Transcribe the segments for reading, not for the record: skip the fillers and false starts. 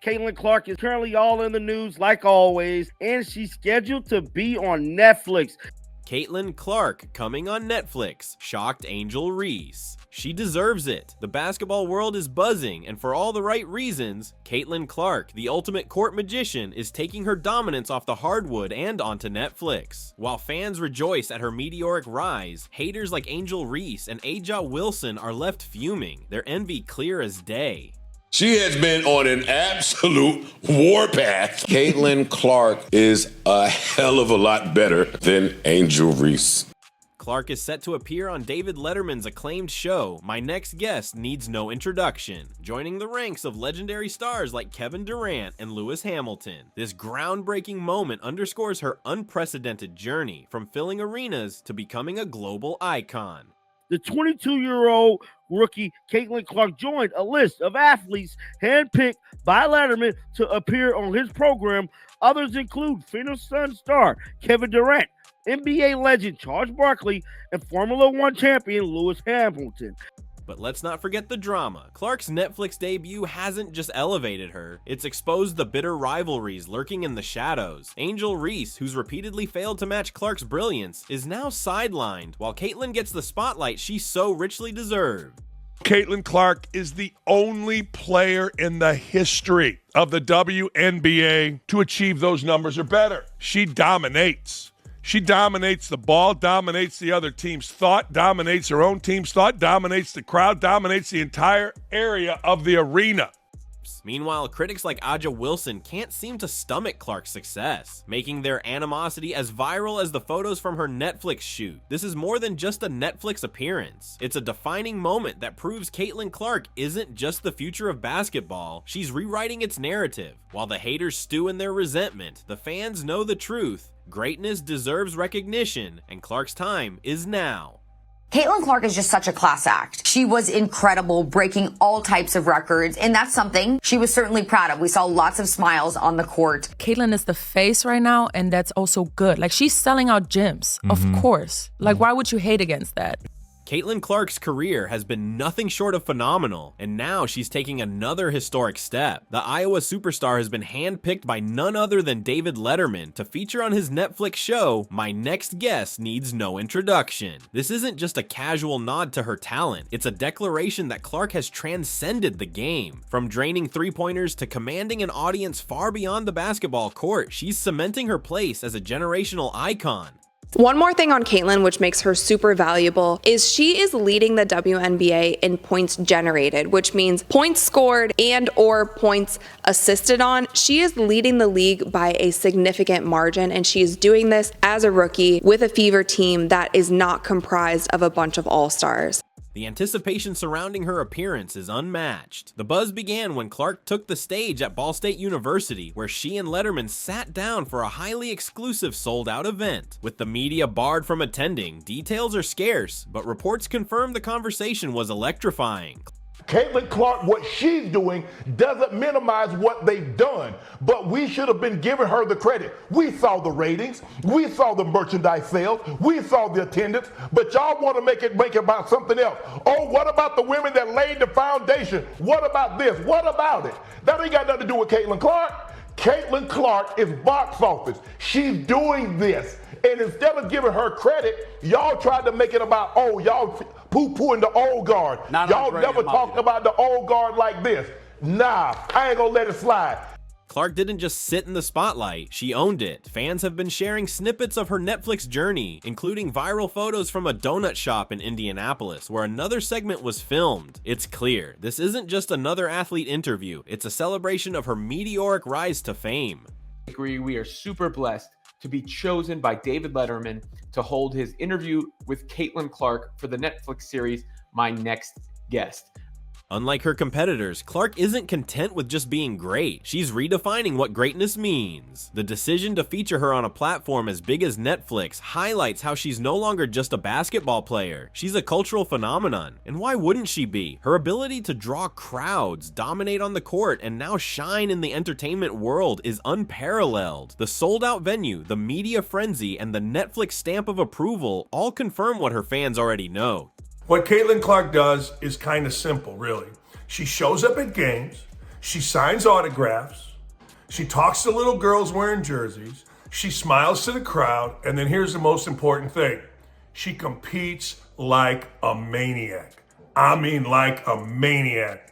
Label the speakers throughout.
Speaker 1: Caitlin Clark is currently all in the news like always, and she's scheduled to be on Netflix.
Speaker 2: Caitlin Clark coming on Netflix shocked Angel Reese. She deserves it. The basketball world is buzzing, and for all the right reasons, Caitlin Clark, the ultimate court magician, is taking her dominance off the hardwood and onto Netflix. While fans rejoice at her meteoric rise, haters like Angel Reese and Aja Wilson are left fuming, their envy clear as day.
Speaker 3: She has been on an absolute warpath. Caitlin Clark is a hell of a lot better than Angel Reese.
Speaker 2: Clark is set to appear on David Letterman's acclaimed show, My Next Guest Needs No Introduction, joining the ranks of legendary stars like Kevin Durant and Lewis Hamilton. This groundbreaking moment underscores her unprecedented journey from filling arenas to becoming a global icon.
Speaker 1: The 22-year-old rookie Caitlin Clark joined a list of athletes handpicked by Letterman to appear on his program. Others include Phoenix Suns star Kevin Durant, NBA legend Charles Barkley, and Formula One champion Lewis Hamilton.
Speaker 2: But let's not forget the drama. Clark's Netflix debut hasn't just elevated her, it's exposed the bitter rivalries lurking in the shadows. Angel Reese, who's repeatedly failed to match Clark's brilliance, is now sidelined, while Caitlin gets the spotlight she so richly deserved.
Speaker 4: Caitlin Clark is the only player in the history of the WNBA to achieve those numbers or better. She dominates. She dominates the ball, dominates the other team's thought, dominates her own team's thought, dominates the crowd, dominates the entire area of the arena.
Speaker 2: Meanwhile, critics like Aja Wilson can't seem to stomach Clark's success, making their animosity as viral as the photos from her Netflix shoot. This is more than just a Netflix appearance. It's a defining moment that proves Caitlin Clark isn't just the future of basketball, she's rewriting its narrative. While the haters stew in their resentment, the fans know the truth. Greatness deserves recognition, and Clark's time is now.
Speaker 5: Caitlin Clark is just such a class act. She was incredible, breaking all types of records, and that's something she was certainly proud of. We saw lots of smiles on the court.
Speaker 6: Caitlin is the face right now, and that's also good. Like, she's selling out gyms, of course. Like, why would you hate against that?
Speaker 2: Caitlin Clark's career has been nothing short of phenomenal, and now she's taking another historic step. The Iowa superstar has been handpicked by none other than David Letterman to feature on his Netflix show, My Next Guest Needs No Introduction. This isn't just a casual nod to her talent, it's a declaration that Clark has transcended the game. From draining three-pointers to commanding an audience far beyond the basketball court, she's cementing her place as a generational icon.
Speaker 7: One more thing on Caitlin, which makes her super valuable, is she is leading the WNBA in points generated, which means points scored and or points assisted on. She is leading the league by a significant margin, and she is doing this as a rookie with a Fever team that is not comprised of a bunch of all-stars.
Speaker 2: The anticipation surrounding her appearance is unmatched. The buzz began when Clark took the stage at Ball State University, where she and Letterman sat down for a highly exclusive sold-out event. With the media barred from attending, details are scarce, but reports confirm the conversation was electrifying.
Speaker 8: Caitlin Clark, what she's doing doesn't minimize what they've done, but we should have been giving her the credit. We saw the ratings, we saw the merchandise sales, we saw the attendance, but y'all want to make it about something else. Oh, what about the women that laid the foundation? What about this? What about it? That ain't got nothing to do with Caitlin Clark. Caitlin Clark is box office. She's doing this. And instead of giving her credit, y'all tried to make it about, oh, y'all poo-pooing the old guard. Y'all never talked about the old guard like this. Nah, I ain't gonna let it slide.
Speaker 2: Clark didn't just sit in the spotlight, she owned it. Fans have been sharing snippets of her Netflix journey, including viral photos from a donut shop in Indianapolis, where another segment was filmed. It's clear, this isn't just another athlete interview, it's a celebration of her meteoric rise to fame.
Speaker 9: We are super blessed to be chosen by David Letterman to hold his interview with Caitlin Clark for the Netflix series, My Next Guest.
Speaker 2: Unlike her competitors, Clark isn't content with just being great. She's redefining what greatness means. The decision to feature her on a platform as big as Netflix highlights how she's no longer just a basketball player. She's a cultural phenomenon. And why wouldn't she be? Her ability to draw crowds, dominate on the court, and now shine in the entertainment world is unparalleled. The sold-out venue, the media frenzy, and the Netflix stamp of approval all confirm what her fans already know.
Speaker 10: What Caitlin Clark does is kind of simple, really. She shows up at games,
Speaker 4: She signs autographs. She talks to little girls wearing jerseys. She smiles to the crowd. And then here's the most important thing. She competes like a maniac. I mean, like a maniac.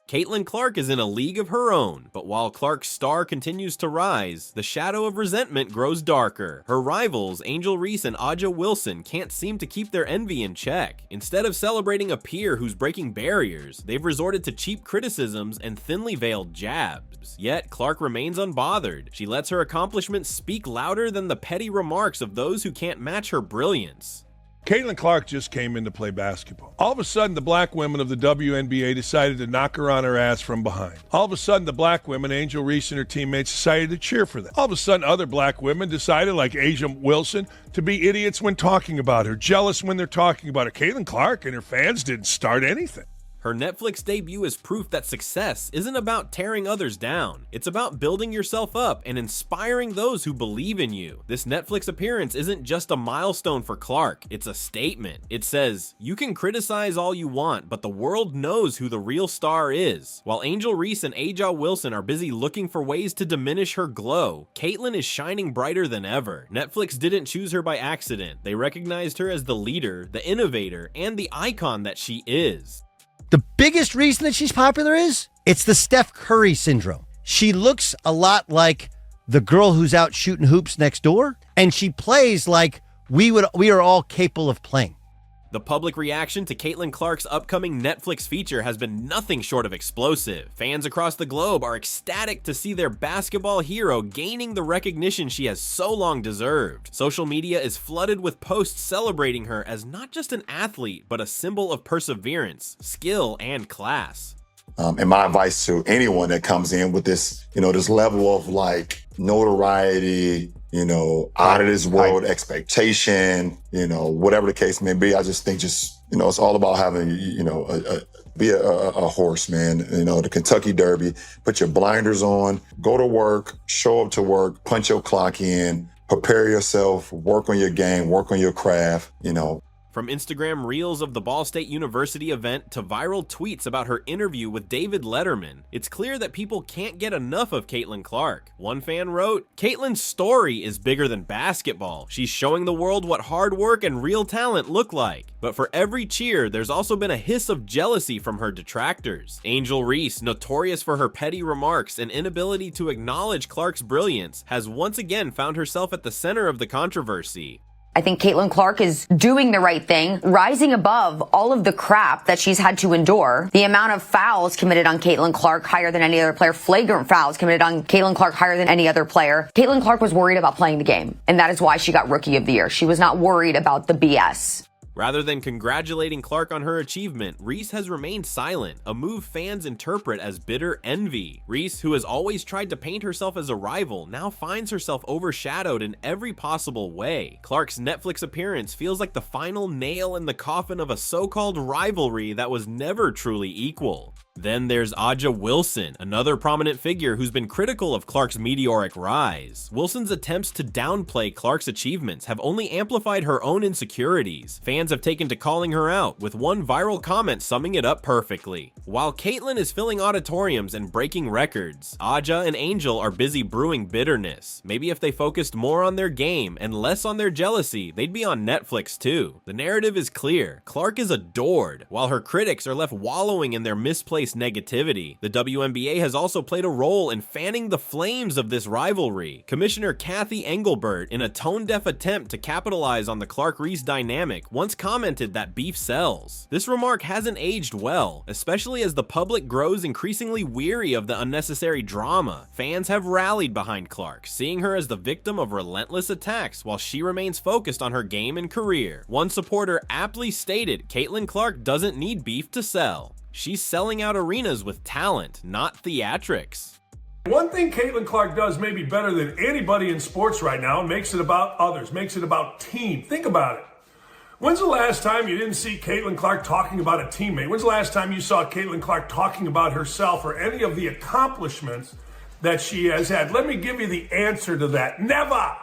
Speaker 2: Caitlin Clark is in a league of her own, but while Clark's star continues to rise, the shadow of resentment grows darker. Her rivals, Angel Reese and Aja Wilson, can't seem to keep their envy in check. Instead of celebrating a peer who's breaking barriers, they've resorted to cheap criticisms and thinly veiled jabs. Yet, Clark remains unbothered. She lets her accomplishments speak louder than the petty remarks of those who can't match her brilliance.
Speaker 4: Caitlin Clark just came in to play basketball. All of a sudden, the black women of the WNBA decided to knock her on her ass from behind. All of a sudden, the black women, Angel Reese and her teammates, decided to cheer for them. All of a sudden, other black women decided, like Aja Wilson, to be idiots when talking about her, jealous when they're talking about her. Caitlin Clark and her fans didn't start anything.
Speaker 2: Her Netflix debut is proof that success isn't about tearing others down. It's about building yourself up and inspiring those who believe in you. This Netflix appearance isn't just a milestone for Clark, it's a statement. It says, you can criticize all you want, but the world knows who the real star is. While Angel Reese and Aja Wilson are busy looking for ways to diminish her glow, Caitlin is shining brighter than ever. Netflix didn't choose her by accident. They recognized her as the leader, the innovator, and the icon that she is.
Speaker 10: The biggest reason that she's popular is it's the Steph Curry syndrome. She looks a lot like the girl who's out shooting hoops next door, and she plays like we are all capable of playing.
Speaker 2: The public reaction to Caitlin Clark's upcoming Netflix feature has been nothing short of explosive. Fans across the globe are ecstatic to see their basketball hero gaining the recognition she has so long deserved. Social media is flooded with posts celebrating her as not just an athlete, but a symbol of perseverance, skill, and class.
Speaker 11: And my advice to anyone that comes in with this, this level of like notoriety, out of this world expectation, whatever the case may be. I just think it's all about having, be a horse, man. The Kentucky Derby, put your blinders on, go to work, show up to work, punch your clock in, prepare yourself, work on your game, work on your craft,
Speaker 2: From Instagram reels of the Ball State University event to viral tweets about her interview with David Letterman, it's clear that people can't get enough of Caitlin Clark. One fan wrote, "Caitlin's story is bigger than basketball. She's showing the world what hard work and real talent look like." But for every cheer, there's also been a hiss of jealousy from her detractors. Angel Reese, notorious for her petty remarks and inability to acknowledge Clark's brilliance, has once again found herself at the center of the controversy.
Speaker 5: I think Caitlin Clark is doing the right thing, rising above all of the crap that she's had to endure. The amount of fouls committed on Caitlin Clark higher than any other player, flagrant fouls committed on Caitlin Clark higher than any other player. Caitlin Clark was worried about playing the game, and that is why she got Rookie of the Year. She was not worried about the BS.
Speaker 2: Rather than congratulating Clark on her achievement, Reese has remained silent, a move fans interpret as bitter envy. Reese, who has always tried to paint herself as a rival, now finds herself overshadowed in every possible way. Clark's Netflix appearance feels like the final nail in the coffin of a so-called rivalry that was never truly equal. Then there's Aja Wilson, another prominent figure who's been critical of Clark's meteoric rise. Wilson's attempts to downplay Clark's achievements have only amplified her own insecurities. Fans have taken to calling her out, with one viral comment summing it up perfectly. While Caitlin is filling auditoriums and breaking records, Aja and Angel are busy brewing bitterness. Maybe if they focused more on their game and less on their jealousy, they'd be on Netflix too. The narrative is clear. Clark is adored, while her critics are left wallowing in their misplaced negativity. The WNBA has also played a role in fanning the flames of this rivalry. Commissioner Kathy Engelbert, in a tone-deaf attempt to capitalize on the Clark-Reese dynamic, once commented that beef sells. This remark hasn't aged well, especially as the public grows increasingly weary of the unnecessary drama. Fans have rallied behind Clark, seeing her as the victim of relentless attacks while she remains focused on her game and career. One supporter aptly stated, "Caitlin Clark doesn't need beef to sell. She's selling out arenas with talent, not theatrics."
Speaker 4: One thing Caitlin Clark does maybe better than anybody in sports right now, makes it about others, makes it about team. Think about it. When's the last time you didn't see Caitlin Clark talking about a teammate? When's the last time you saw Caitlin Clark talking about herself or any of the accomplishments that she has had? Let me give you the answer to that. Never.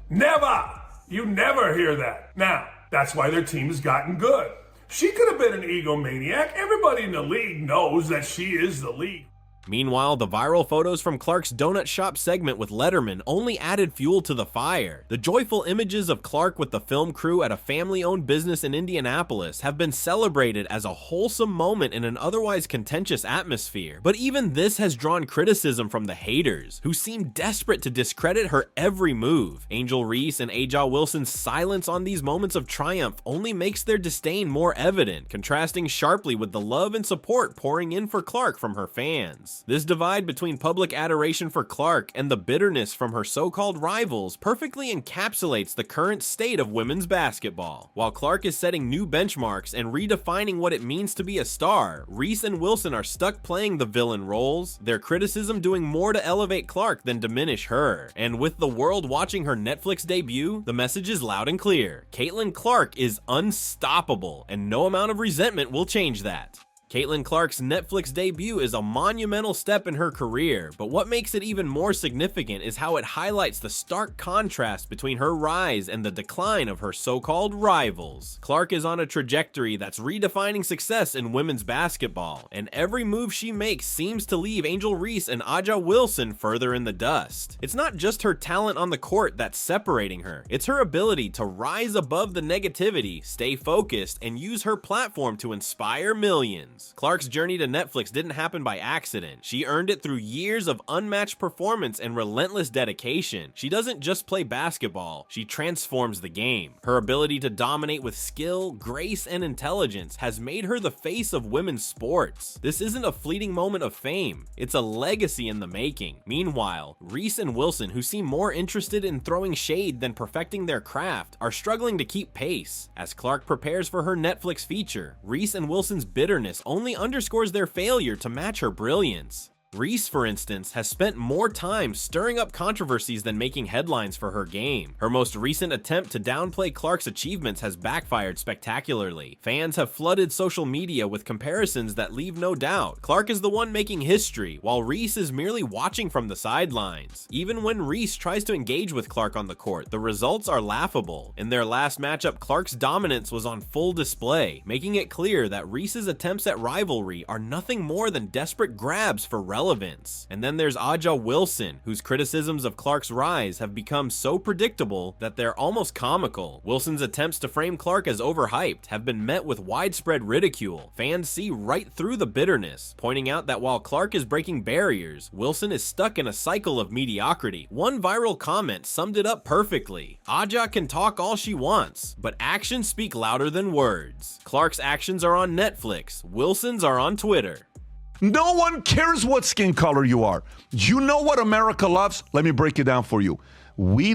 Speaker 4: Never. You never hear that. Now, that's why their team has gotten good. She could have been an egomaniac. Everybody in the league knows that she is the league.
Speaker 2: Meanwhile, the viral photos from Clark's donut shop segment with Letterman only added fuel to the fire. The joyful images of Clark with the film crew at a family-owned business in Indianapolis have been celebrated as a wholesome moment in an otherwise contentious atmosphere. But even this has drawn criticism from the haters, who seem desperate to discredit her every move. Angel Reese and Aja Wilson's silence on these moments of triumph only makes their disdain more evident, contrasting sharply with the love and support pouring in for Clark from her fans. This divide between public adoration for Clark and the bitterness from her so-called rivals perfectly encapsulates the current state of women's basketball. While Clark is setting new benchmarks and redefining what it means to be a star, Reese and Wilson are stuck playing the villain roles, their criticism doing more to elevate Clark than diminish her. And with the world watching her Netflix debut, the message is loud and clear. Caitlin Clark is unstoppable, and no amount of resentment will change that. Caitlin Clark's Netflix debut is a monumental step in her career, but what makes it even more significant is how it highlights the stark contrast between her rise and the decline of her so-called rivals. Clark is on a trajectory that's redefining success in women's basketball, and every move she makes seems to leave Angel Reese and Aja Wilson further in the dust. It's not just her talent on the court that's separating her, it's her ability to rise above the negativity, stay focused, and use her platform to inspire millions. Clark's journey to Netflix didn't happen by accident. She earned it through years of unmatched performance and relentless dedication. She doesn't just play basketball, she transforms the game. Her ability to dominate with skill, grace, and intelligence has made her the face of women's sports. This isn't a fleeting moment of fame, it's a legacy in the making. Meanwhile, Reese and Wilson, who seem more interested in throwing shade than perfecting their craft, are struggling to keep pace. As Clark prepares for her Netflix feature, Reese and Wilson's bitterness only underscores their failure to match her brilliance. Reese, for instance, has spent more time stirring up controversies than making headlines for her game. Her most recent attempt to downplay Clark's achievements has backfired spectacularly. Fans have flooded social media with comparisons that leave no doubt. Clark is the one making history, while Reese is merely watching from the sidelines. Even when Reese tries to engage with Clark on the court, the results are laughable. In their last matchup, Clark's dominance was on full display, making it clear that Reese's attempts at rivalry are nothing more than desperate grabs for relevance. And then there's Aja Wilson, whose criticisms of Clark's rise have become so predictable that they're almost comical. Wilson's attempts to frame Clark as overhyped have been met with widespread ridicule. Fans see right through the bitterness, pointing out that while Clark is breaking barriers, Wilson is stuck in a cycle of mediocrity. One viral comment summed it up perfectly. Aja can talk all she wants, but actions speak louder than words. Clark's actions are on Netflix, Wilson's are on Twitter.
Speaker 12: No one cares what skin color you are. You know what America loves? Let me break it down for you. We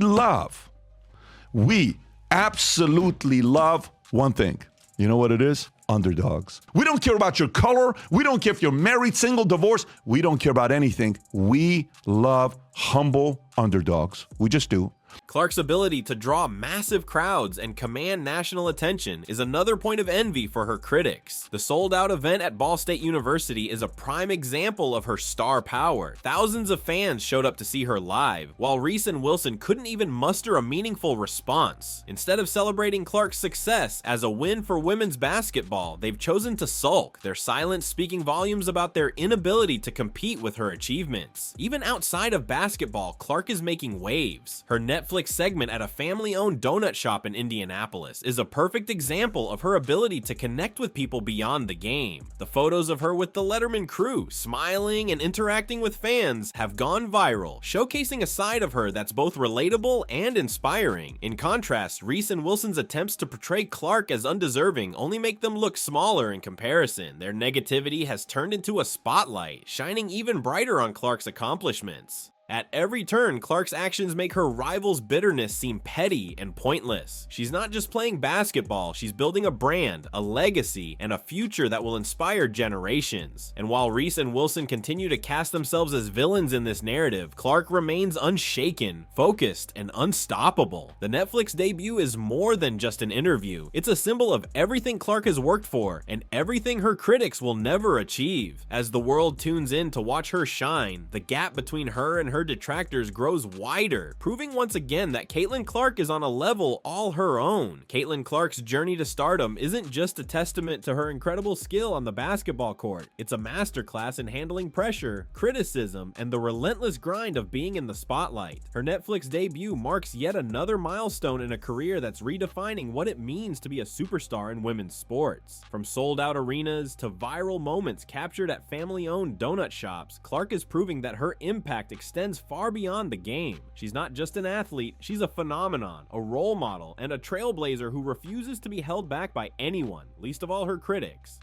Speaker 12: absolutely love one thing. You know what it is? Underdogs. We don't care about your color. We don't care if you're married, single, divorced. We don't care about anything. We love humble underdogs. We just do.
Speaker 2: Clark's ability to draw massive crowds and command national attention is another point of envy for her critics. The sold-out event at Ball State University is a prime example of her star power. Thousands of fans showed up to see her live, while Reese and Wilson couldn't even muster a meaningful response. Instead of celebrating Clark's success as a win for women's basketball, they've chosen to sulk, their silence speaking volumes about their inability to compete with her achievements. Even outside of basketball, Clark is making waves. Her Netflix segment at a family-owned donut shop in Indianapolis is a perfect example of her ability to connect with people beyond the game. The photos of her with the Letterman crew, smiling and interacting with fans, have gone viral, showcasing a side of her that's both relatable and inspiring. In contrast, Reese and Wilson's attempts to portray Clark as undeserving only make them look smaller in comparison. Their negativity has turned into a spotlight, shining even brighter on Clark's accomplishments. At every turn, Clark's actions make her rival's bitterness seem petty and pointless. She's not just playing basketball, she's building a brand, a legacy, and a future that will inspire generations. And while Reese and Wilson continue to cast themselves as villains in this narrative, Clark remains unshaken, focused, and unstoppable. The Netflix debut is more than just an interview. It's a symbol of everything Clark has worked for and everything her critics will never achieve. As the world tunes in to watch her shine, the gap between her and her detractors grows wider, proving once again that Caitlin Clark is on a level all her own. Caitlin Clark's journey to stardom isn't just a testament to her incredible skill on the basketball court. It's a masterclass in handling pressure, criticism, and the relentless grind of being in the spotlight. Her Netflix debut marks yet another milestone in a career that's redefining what it means to be a superstar in women's sports. From sold-out arenas to viral moments captured at family-owned donut shops, Clark is proving that her impact extends far beyond the game. She's not just an athlete, she's a phenomenon, a role model, and a trailblazer who refuses to be held back by anyone, least of all her critics.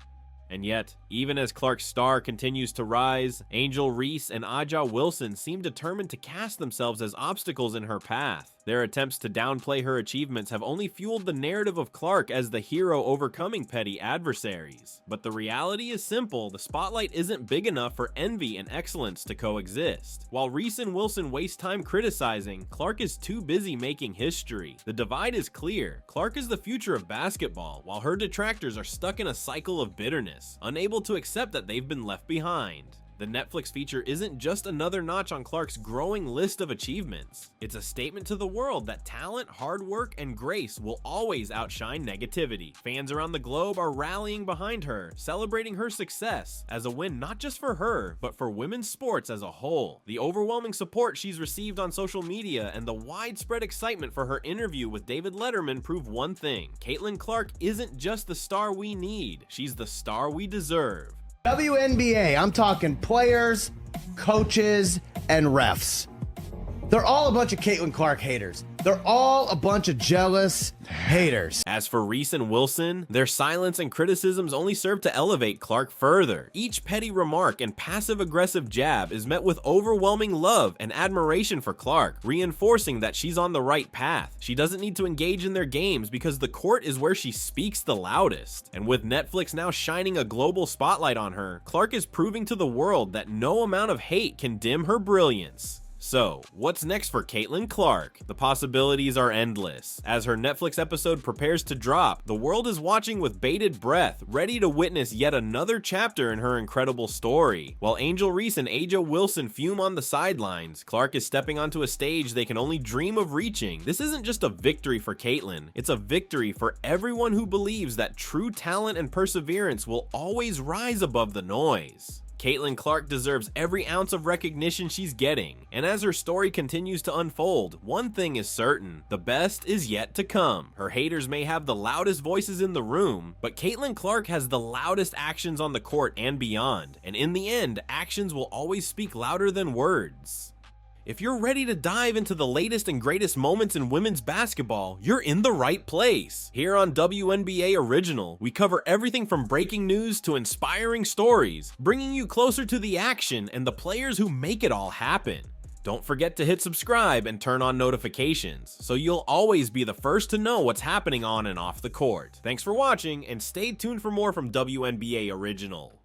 Speaker 2: And yet, even as Clark's star continues to rise, Angel Reese and Aja Wilson seem determined to cast themselves as obstacles in her path. Their attempts to downplay her achievements have only fueled the narrative of Clark as the hero overcoming petty adversaries. But the reality is simple: the spotlight isn't big enough for envy and excellence to coexist. While Reese and Wilson waste time criticizing, Clark is too busy making history. The divide is clear. Clark is the future of basketball, while her detractors are stuck in a cycle of bitterness, unable to accept that they've been left behind. The Netflix feature isn't just another notch on Clark's growing list of achievements. It's a statement to the world that talent, hard work, and grace will always outshine negativity. Fans around the globe are rallying behind her, celebrating her success as a win not just for her, but for women's sports as a whole. The overwhelming support she's received on social media and the widespread excitement for her interview with David Letterman prove one thing: Caitlin Clark isn't just the star we need, she's the star we deserve.
Speaker 13: WNBA, I'm talking players, coaches, and refs. They're all a bunch of Caitlin Clark haters. They're all a bunch of jealous haters.
Speaker 2: As for Reese and Wilson, their silence and criticisms only serve to elevate Clark further. Each petty remark and passive-aggressive jab is met with overwhelming love and admiration for Clark, reinforcing that she's on the right path. She doesn't need to engage in their games because the court is where she speaks the loudest. And with Netflix now shining a global spotlight on her, Clark is proving to the world that no amount of hate can dim her brilliance. So, what's next for Caitlin Clark? The possibilities are endless. As her Netflix episode prepares to drop, the world is watching with bated breath, ready to witness yet another chapter in her incredible story. While Angel Reese and Aja Wilson fume on the sidelines, Clark is stepping onto a stage they can only dream of reaching. This isn't just a victory for Caitlin, it's a victory for everyone who believes that true talent and perseverance will always rise above the noise. Caitlin Clark deserves every ounce of recognition she's getting, and as her story continues to unfold, one thing is certain: the best is yet to come. Her haters may have the loudest voices in the room, but Caitlin Clark has the loudest actions on the court and beyond, and in the end, actions will always speak louder than words. If you're ready to dive into the latest and greatest moments in women's basketball, you're in the right place. Here on WNBA Original, we cover everything from breaking news to inspiring stories, bringing you closer to the action and the players who make it all happen. Don't forget to hit subscribe and turn on notifications, so you'll always be the first to know what's happening on and off the court. Thanks for watching, and stay tuned for more from WNBA Original.